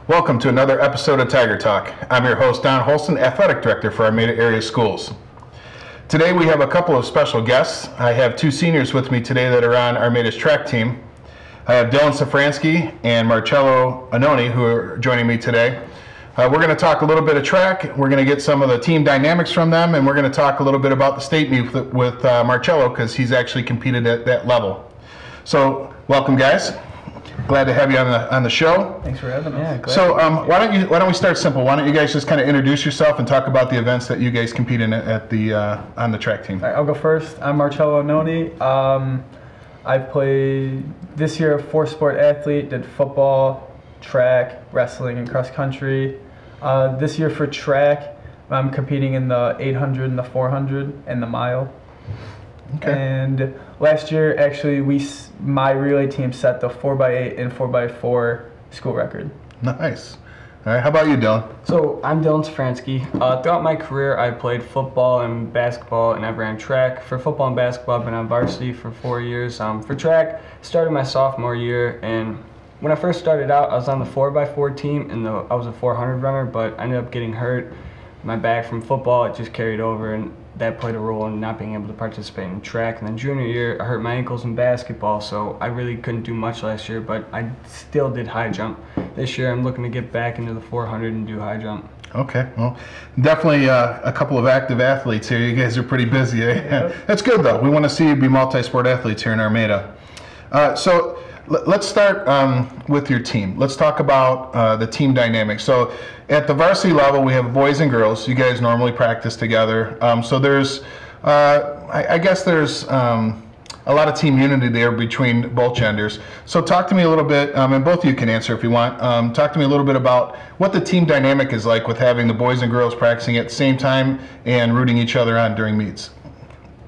Welcome to another episode of Tiger Talk. I'm your host, Don Holston, Athletic Director for Armada Area Schools. Today we have a couple of special guests. I have two seniors with me today that are on Armada's track team. I have Dylan Safransky and Marcello Anoni who are joining me today. We're going to talk a little bit of track. We're going to get some of the team dynamics from them, and we're going to talk a little bit about the state meet with Marcello because he's actually competed at that level. So welcome, guys. Glad to have you on the show. Thanks for having us. Yeah, glad. So why don't we start simple? Why don't you guys just kind of introduce yourself and talk about the events that you guys compete in at the on the track team? All right, I'll go first. I'm Marcello Anoni. I've played this year a 4-sport athlete, did football, track, wrestling, and cross country. This year for track, I'm competing in the 800 and the 400 and the mile. Okay. And last year, actually, my relay team set the 4x8 and 4x4 school record. Nice. All right, how about you, Dylan? So I'm Dylan Safransky. Throughout my career, I played football and basketball, and I ran track. For football and basketball, I've been on varsity for 4 years. For track, started my sophomore year, and when I first started out, I was on the 4x4 team, and I was a 400 runner, but I ended up getting hurt. My back from football, it just carried over, and that played a role in not being able to participate in track. And then junior year, I hurt my ankles in basketball, so I really couldn't do much last year, but I still did high jump. This year, I'm looking to get back into the 400 and do high jump. Okay, well, definitely a couple of active athletes here. You guys are pretty busy, eh? Yeah. That's good, though. We want to see you be multi-sport athletes here in Armada. So let's start with your team. Let's talk about the team dynamics. So at the varsity level, we have boys and girls. You guys normally practice together. So there's, I guess there's a lot of team unity there between both genders. So talk to me a little bit, and both of you can answer if you want. Talk to me a little bit about what the team dynamic is like with having the boys and girls practicing at the same time and rooting each other on during meets.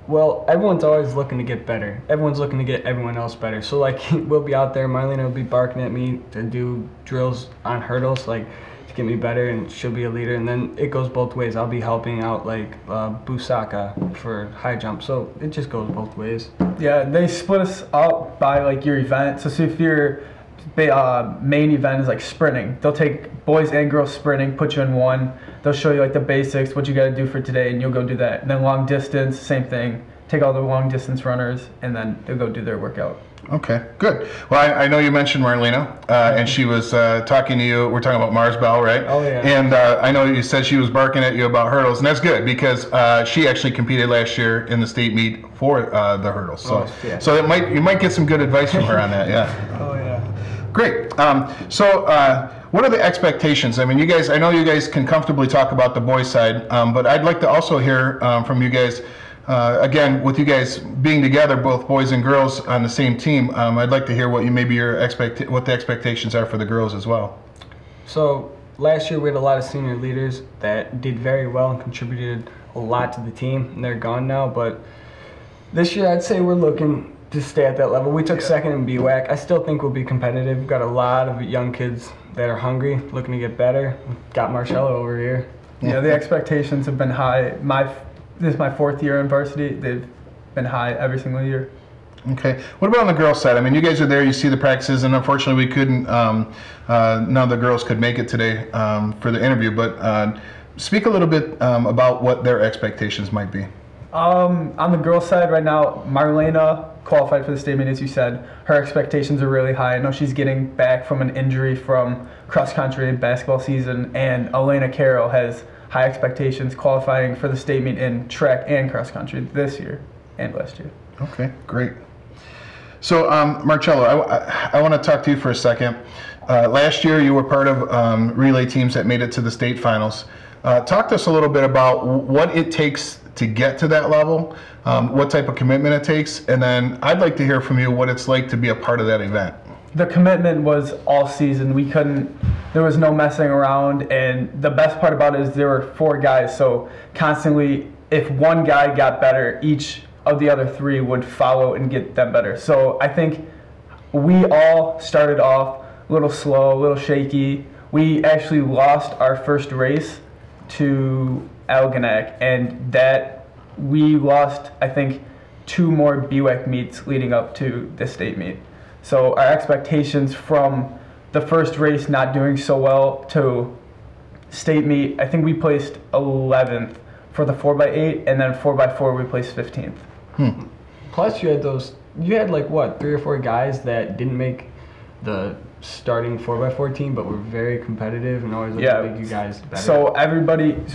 Well, everyone's always looking to get better. Everyone's looking to get everyone else better. So, like, we'll be out there, Marlena will be barking at me to do drills on hurdles, like, to get me better, and she'll be a leader. And then it goes both ways. I'll be helping out, like, Busaka for high jump. So it just goes both ways. Yeah, they split us up by, like, your event. So if your main event is, like, sprinting, they'll take boys and girls sprinting, put you in one. They'll show you, like, the basics, what you got to do for today, and you'll go do that. And then long distance, same thing. Take all the long distance runners, and then they'll go do their workout. Okay, good. Well, I know you mentioned Marlena, and she was talking to you. We're talking about Mars Bell, right? Oh, yeah. And I know you said she was barking at you about hurdles, and that's good because she actually competed last year in the state meet for the hurdles. So, yeah. So you might get some good advice from her on that. Yeah. Oh, yeah. Great. What are the expectations? I mean, I know you guys can comfortably talk about the boys' side, but I'd like to also hear from you guys. Again, with you guys being together, both boys and girls on the same team, I'd like to hear what what the expectations are for the girls as well. So last year we had a lot of senior leaders that did very well and contributed a lot to the team, and they're gone now. But this year I'd say we're looking to stay at that level. We took second in BWAC. I still think we'll be competitive. We've got a lot of young kids that are hungry, looking to get better. Got Marcello over here. Yeah, the expectations have been high. This is my 4th year in varsity. They've been high every single year. Okay. What about on the girls' side? I mean, you guys are there, you see the practices, and unfortunately we couldn't, none of the girls could make it today for the interview, but speak a little bit about what their expectations might be. On the girls' side right now, Marlena qualified for the state meet, as you said. Her expectations are really high. I know she's getting back from an injury from cross-country and basketball season, and Elena Carroll has high expectations qualifying for the state meet in track and cross-country this year and last year. Okay, great. So, Marcello, I want to talk to you for a second. Last year you were part of relay teams that made it to the state finals. Talk to us a little bit about what it takes to get to that level, what type of commitment it takes, and then I'd like to hear from you what it's like to be a part of that event. The commitment was all season. There was no messing around, and the best part about it is there were 4 guys, so constantly if one guy got better, each of the other 3 would follow and get them better. So I think we all started off a little slow, a little shaky. We actually lost our first race to Algonac, and that we lost, I think, 2 more BWAC meets leading up to the state meet. So our expectations from the first race not doing so well to state meet, I think we placed 11th for the 4x8, and then 4x4 we placed 15th. Plus you had like what, 3 or 4 guys that didn't make the starting 4x4 team, but were very competitive and always looked to make you guys better. So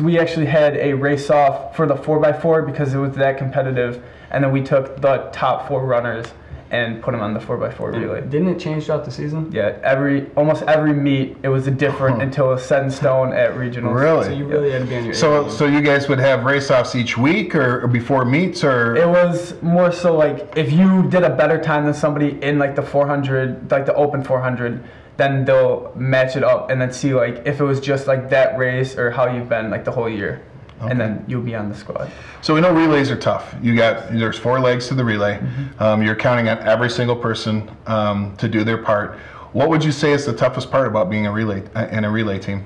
we actually had a race off for the 4x4 because it was that competitive, and then we took the top 4 runners and put them on the 4x4 relay. Didn't it change throughout the season? Yeah, almost every meet it was a different until it was set in stone at regionals. Really? So you really had to be on your So you guys would have race-offs each week or before meets, or? It was more so like if you did a better time than somebody in like the 400, like the open 400, then they'll match it up and then see like if it was just like that race or how you've been like the whole year. Okay. And then you'll be on the squad. So we know relays are tough. There's 4 legs to the relay. You're counting on every single person to do their part. What would you say is the toughest part about being in a relay team?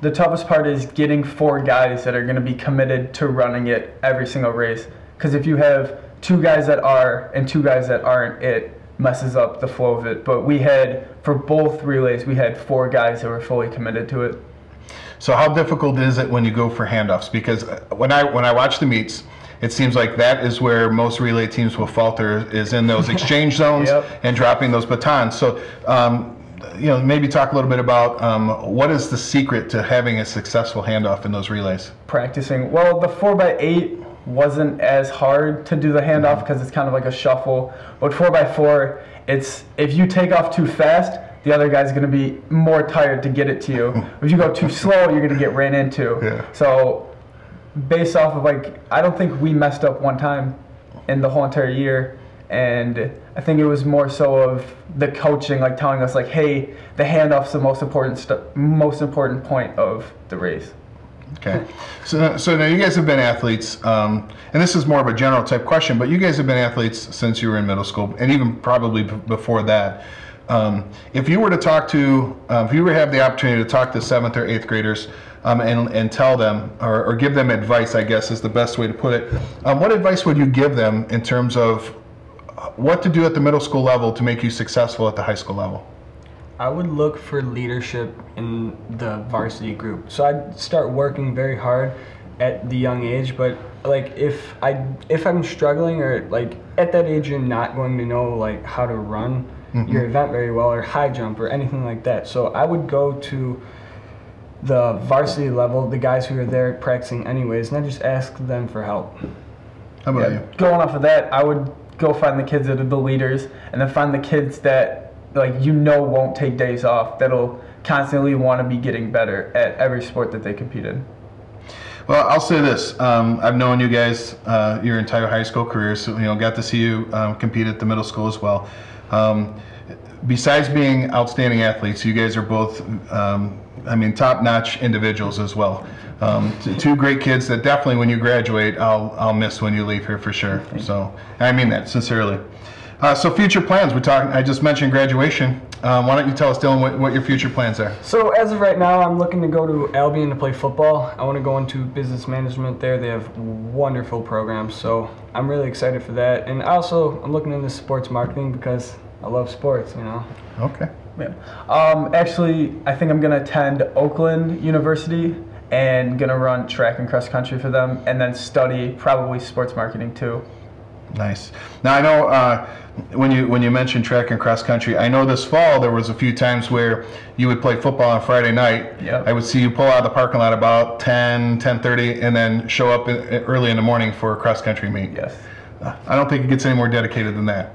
The toughest part is getting 4 guys that are going to be committed to running it every single race. Because if you have 2 guys that are and 2 guys that aren't, it messes up the flow of it. But for both relays, we had 4 guys that were fully committed to it. So how difficult is it when you go for handoffs? Because when I watch the meets, it seems like that is where most relay teams will falter, is in those exchange zones and dropping those batons. So maybe talk a little bit about what is the secret to having a successful handoff in those relays? Practicing. Well, the 4x8 wasn't as hard to do the handoff because it's kind of like a shuffle. But 4x4, it's if you take off too fast, the other guy's going to be more tired to get it to you. If you go too slow, you're going to get ran into. Yeah. So based off of I don't think we messed up one time in the whole entire year. And I think it was more so of the coaching, telling us hey, the handoff's the most important point of the race. Okay. So now you guys have been athletes, and this is more of a general type question, but you guys have been athletes since you were in middle school, and even probably before that. If you were to have the opportunity to talk to 7th or 8th graders and tell them, or give them advice, I guess is the best way to put it, what advice would you give them in terms of what to do at the middle school level to make you successful at the high school level? I would look for leadership in the varsity group. So I'd start working very hard at the young age, but if I'm struggling, or at that age you're not going to know how to run your event very well, or high jump or anything like that. So I would go to the varsity level, the guys who are there practicing anyways, and I just ask them for help. How about you? Going off of that, I would go find the kids that are the leaders, and then find the kids that won't take days off, that'll constantly want to be getting better at every sport that they compete in. Well, I'll say this. I've known you guys your entire high school career, so got to see you compete at the middle school as well. Besides being outstanding athletes, you guys are both, top-notch individuals as well. 2 great kids that definitely, when you graduate, I'll miss when you leave here for sure. So I mean that sincerely. So future plans. I just mentioned graduation. Why don't you tell us, Dylan, what your future plans are? So as of right now, I'm looking to go to Albion to play football. I want to go into business management there. They have wonderful programs, so I'm really excited for that. And also, I'm looking into sports marketing because I love sports, Okay. Yeah. Actually, I think I'm going to attend Oakland University and going to run track and cross country for them, and then study probably sports marketing too. Nice. Now I know when you mentioned track and cross country, I know this fall there was a few times where you would play football on Friday night. Yep. I would see you pull out of the parking lot about 10:30, and then show up early in the morning for a cross country meet. Yes. I don't think it gets any more dedicated than that.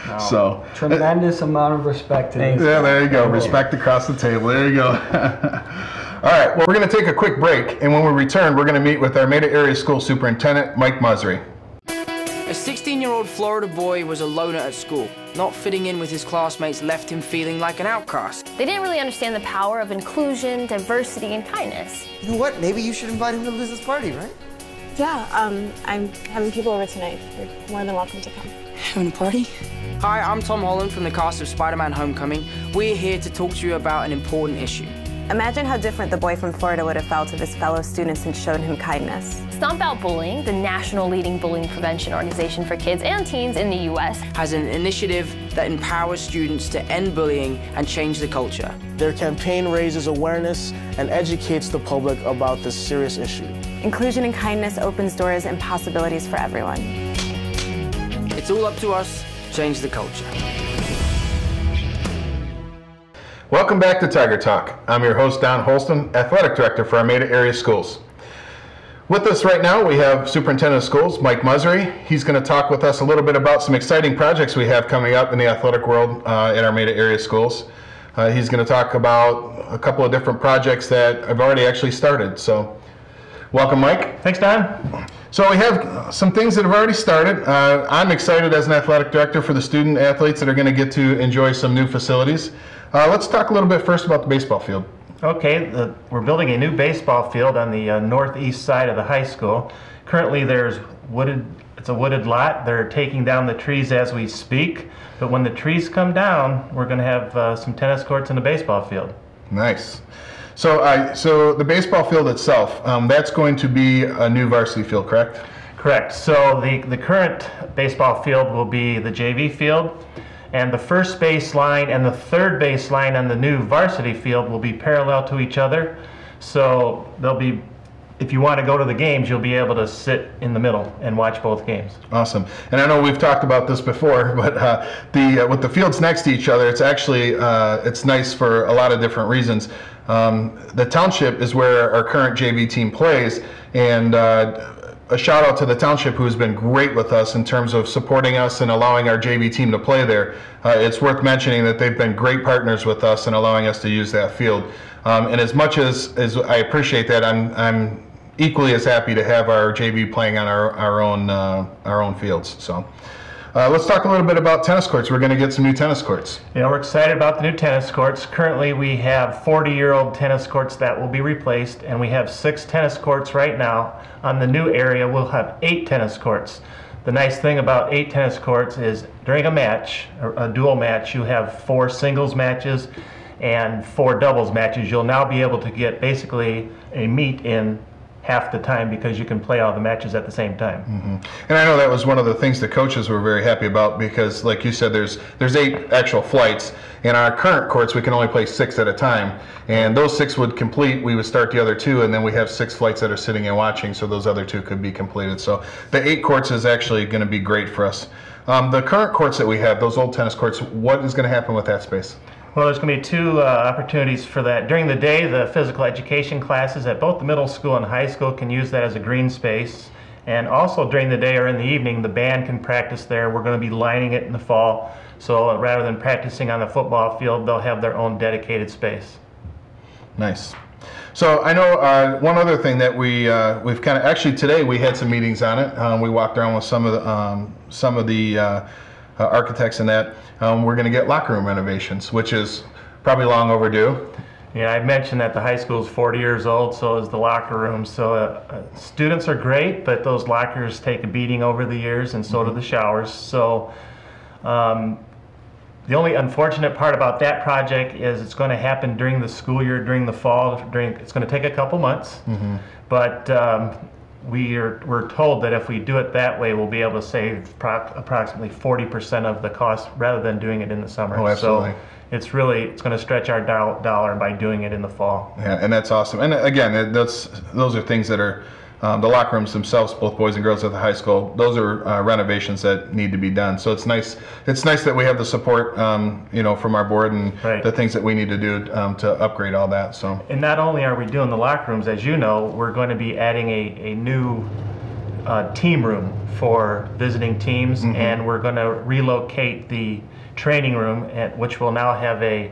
No. So tremendous amount of respect to these. Yeah, there you go. Respect across the table. There you go. All right. Well, we're going to take a quick break, and when we return, we're going to meet with Armada Area School Superintendent Mike Musry. A 16-year-old Florida boy was a loner at school. Not fitting in with his classmates left him feeling like an outcast. They didn't really understand the power of inclusion, diversity, and kindness. You know what? Maybe you should invite him to Liz's party, right? Yeah, I'm having people over tonight. You're more than welcome to come. Having a party? Hi, I'm Tom Holland from the cast of Spider-Man Homecoming. We're here to talk to you about an important issue. Imagine how different the boy from Florida would have felt if his fellow students had shown him kindness. Stomp Out Bullying, the national leading bullying prevention organization for kids and teens in the U.S., has an initiative that empowers students to end bullying and change the culture. Their campaign raises awareness and educates the public about this serious issue. Inclusion and kindness opens doors and possibilities for everyone. It's all up to us to change the culture. Welcome back to Tiger Talk. I'm your host, Don Holston, Athletic Director for Armada Area Schools. With us right now, we have Superintendent of Schools, Mike Mussery. He's going to talk with us a little bit about some exciting projects we have coming up in the athletic world at Armada Area Schools. He's going to talk about a couple of different projects that have already actually started. So, welcome, Mike. Thanks, Don. So we have some things that have already started. I'm excited as an athletic director for the student athletes that are going to get to enjoy some new facilities. Let's talk a little bit first about the baseball field. Okay, we're building a new baseball field on the northeast side of the high school. Currently it's a wooded lot. They're taking down the trees as we speak, but when the trees come down, we're going to have some tennis courts and a baseball field. Nice. So the baseball field itself, that's going to be a new varsity field, correct? Correct. So the current baseball field will be the JV field, and the first base line and the third base line on the new varsity field will be parallel to each other. So they'll be, if you want to go to the games, you'll be able to sit in the middle and watch both games. Awesome. And I know we've talked about this before, but with the fields next to each other, it's actually it's nice for a lot of different reasons. The township is where our current JV team plays, and a shout out to the township, who's been great with us in terms of supporting us and allowing our JV team to play there. It's worth mentioning that they've been great partners with us in allowing us to use that field. And as much as I appreciate that, I'm equally as happy to have our JV playing on our own fields. So let's talk a little bit about tennis courts. We're going to get some new tennis courts. Yeah, we're excited about the new tennis courts. Currently we have 40-year-old tennis courts that will be replaced, and we have 6 tennis courts right now. On the new area, we'll have 8 tennis courts. The nice thing about 8 tennis courts is during a match, a dual match, you have 4 singles matches and 4 doubles matches. You'll now be able to get basically a meet in half the time because you can play all the matches at the same time. Mm-hmm. And I know that was one of the things the coaches were very happy about, because like you said, there's 8 actual flights. In our current courts, we can only play 6 at a time, and those 6 would complete. We would start the other 2, and then we have 6 flights that are sitting and watching, so those other 2 could be completed. So the 8 courts is actually going to be great for us. The current courts that we have, those old tennis courts, what is going to happen with that space? Well, there's going to be 2 opportunities for that. During the day, the physical education classes at both the middle school and high school can use that as a green space. And also during the day or in the evening, the band can practice there. We're going to be lining it in the fall. So rather than practicing on the football field, they'll have their own dedicated space. Nice. So I know one other thing that we've kind of, actually today we had some meetings on it. We walked around with some of the architects in that. We're going to get locker room renovations, which is probably long overdue. Yeah, I mentioned that the high school is 40 years old, so is the locker room. So students are great, but those lockers take a beating over the years, and so do the showers. So the only unfortunate part about that project is it's going to happen during the school year, during the fall. It's going to take a couple months, but we're told that if we do it that way, we'll be able to save approximately 40% of the cost rather than doing it in the summer. Oh, absolutely. So it's going to stretch our dollar by doing it in the fall. Yeah, and that's awesome. And again, those are things that are the locker rooms themselves, both boys and girls at the high school. Those are renovations that need to be done. So it's nice. It's nice that we have the support, from our board and the things that we need to do to upgrade all that. So. And not only are we doing the locker rooms, as you know, we're going to be adding a new team room for visiting teams, and we're going to relocate the training room, which will now have a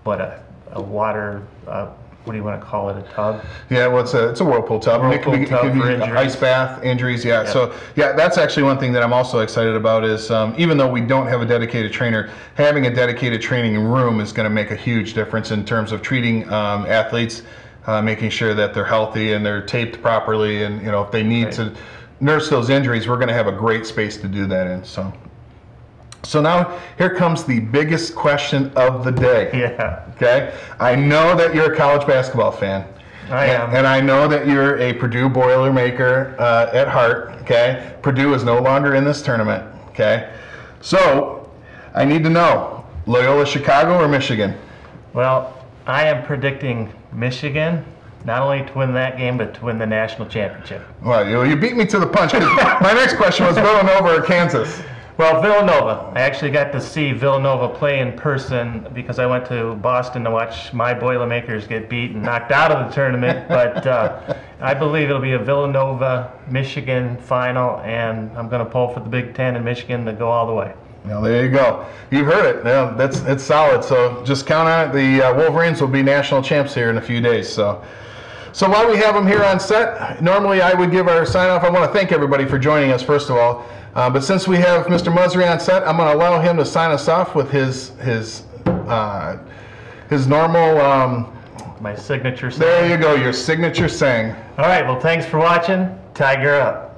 water. What do you want to call it? A tub? Yeah, well, it's a whirlpool tub. Whirlpool tub for injuries. Ice bath, injuries. Yeah. Yep. So that's actually one thing that I'm also excited about is even though we don't have a dedicated trainer, having a dedicated training room is going to make a huge difference in terms of treating athletes, making sure that they're healthy and they're taped properly, and if they need to nurse those injuries, we're going to have a great space to do that in. So now here comes the biggest question of the day. Yeah. Okay? I know that you're a college basketball fan. I am. And I know that you're a Purdue Boilermaker at heart. Okay? Purdue is no longer in this tournament. Okay? So I need to know, Loyola Chicago or Michigan? Well, I am predicting Michigan, not only to win that game, but to win the national championship. Well, you beat me to the punch. My next question was Villanova or Kansas? Well, Villanova. I actually got to see Villanova play in person because I went to Boston to watch my Boilermakers get beat and knocked out of the tournament. But I believe it'll be a Villanova-Michigan final, and I'm going to pull for the Big Ten and Michigan to go all the way. Well, there you go. You've heard it. Yeah, it's solid. So just count on it. The Wolverines will be national champs here in a few days. So while we have them here on set, normally I would give our sign off. I want to thank everybody for joining us, first of all. But since we have Mr. Musri on set, I'm going to allow him to sign us off with his normal. My signature saying. There you go, your signature saying. All right. Well, thanks for watching. Tiger up.